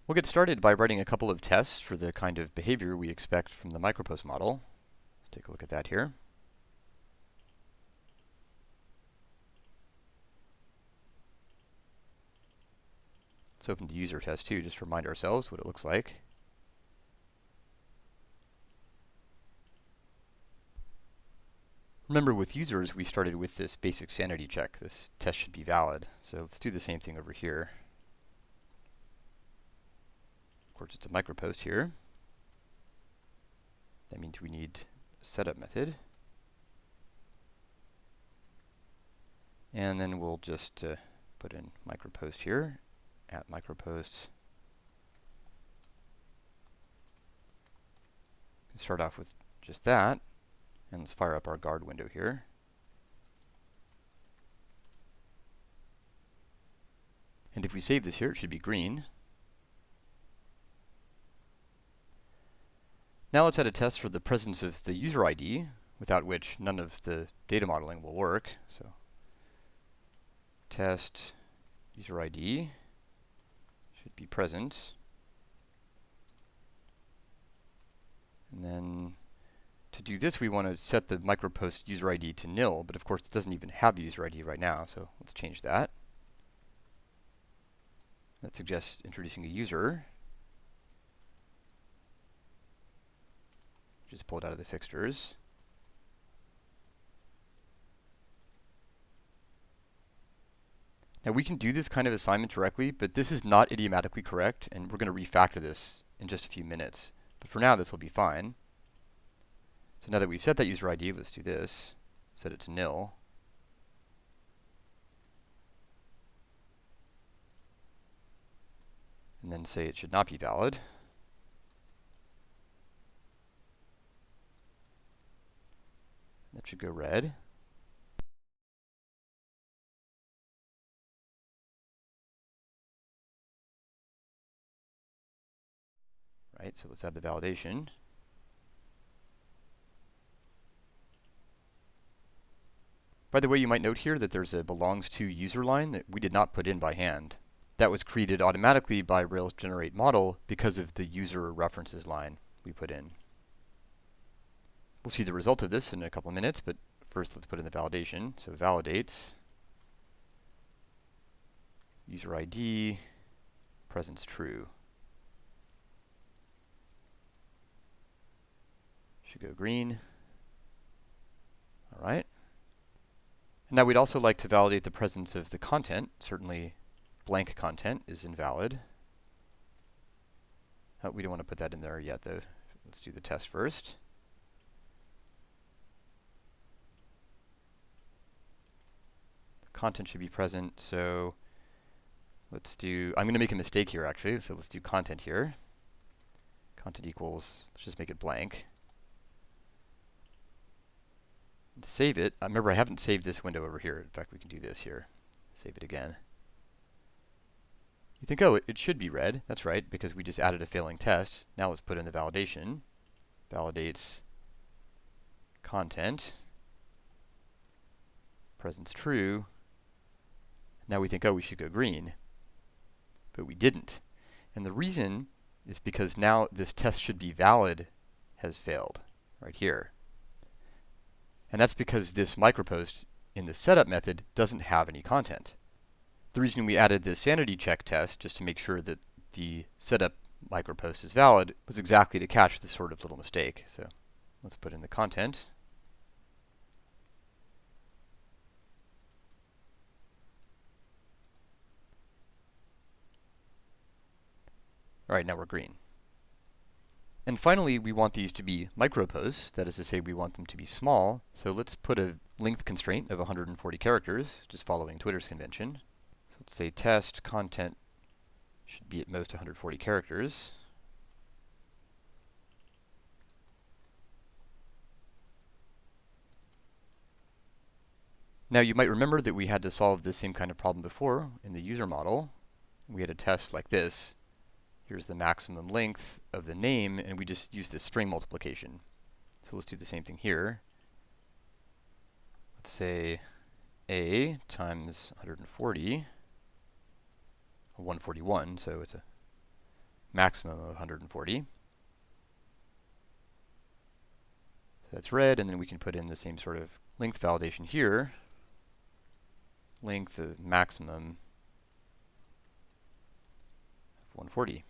We'll get started by writing a couple of tests for the kind of behavior we expect from the micropost model. Let's take a look at that here. Let's open the user test too, just to remind ourselves what it looks like. Remember, with users, we started with this basic sanity check. This test should be valid. So let's do the same thing over here. Of course, it's a micropost here. That means we need a setup method. And then we'll just put in micropost here, at micropost. Start off with just that. And let's fire up our guard window here. And if we save this here, it should be green. Now let's add a test for the presence of the user ID, without which none of the data modeling will work. So test user ID should be present. And then to do this, we want to set the micropost user ID to nil, but of course it doesn't even have the user ID right now, so let's change that. That suggests introducing a user. Just pull it out of the fixtures. Now we can do this kind of assignment directly, but this is not idiomatically correct, and we're going to refactor this in just a few minutes. But for now, this will be fine. So now that we've set that user ID, let's do this. Set it to nil. And then say it should not be valid. That should go red. Right, so let's add the validation. By the way, you might note here that there's a belongs to user line that we did not put in by hand. That was created automatically by Rails generate model because of the user references line we put in. We'll see the result of this in a couple minutes, but first let's put in the validation. So validates user ID presence true. Should go green. All right. And now we'd also like to validate the presence of the content. Certainly blank content is invalid. We don't want to put that in there yet though. Let's do the test first. The content should be present, so let's do, I'm going to make a mistake here actually, so let's do content here. Content equals, let's just make it blank. Save it. Remember, I haven't saved this window over here. In fact, we can do this here. Save it again. You think, oh, it should be red. That's right, because we just added a failing test. Now let's put in the validation. Validates content. Presence true. Now we think, oh, we should go green. But we didn't. And the reason is because now this test should be valid has failed right here. And that's because this micropost in the setup method doesn't have any content. The reason we added this sanity check test, just to make sure that the setup micropost is valid, was exactly to catch this sort of little mistake. So let's put in the content. All right, now we're green. And finally, we want these to be microposts. That is to say, we want them to be small. So let's put a length constraint of 140 characters, just following Twitter's convention. So let's say test content should be at most 140 characters. Now you might remember that we had to solve this same kind of problem before in the user model. We had a test like this. Here's the maximum length of the name, and we just use this string multiplication. So let's do the same thing here. Let's say A times 140, or 141, so it's a maximum of 140. So that's red, and then we can put in the same sort of length validation here. Length of maximum of 140.